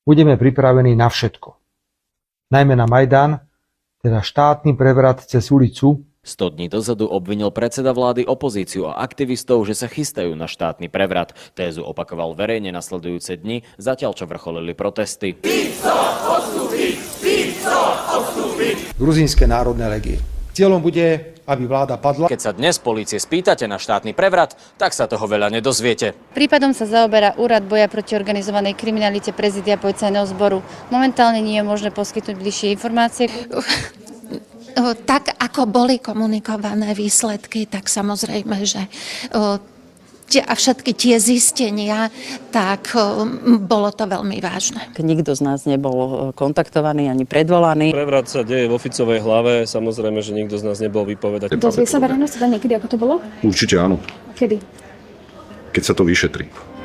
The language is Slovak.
budeme pripravení na všetko. Najmä na Majdan, teda štátny prevrat cez ulicu. 100 dní dozadu obvinil predseda vlády opozíciu a aktivistov, že sa chystajú na štátny prevrat. Tézu opakoval verejne nasledujúce dni, zatiaľ čo vrcholili protesty. Gruzínske národné legie. Cieľom bude, aby vláda padla. Keď sa dnes polície spýtate na štátny prevrat, tak sa toho veľa nedozviete. Prípadom sa zaoberá Úrad boja proti organizovanej kriminalite Prezidia policajného zboru. Momentálne nie je možné poskytnúť bližšie informácie. Tak, ako boli komunikované výsledky, tak samozrejme, že a všetky tie zistenia, tak bolo to veľmi vážne. Nikto z nás nebol kontaktovaný ani predvolaný. Prevrat sa deje vo Ficovej hlave, samozrejme, že nikto z nás nebol vypovedať. Dozvie sa verejnosť teda niekedy, ako to bolo? Určite áno. Kedy? Keď sa to vyšetrí.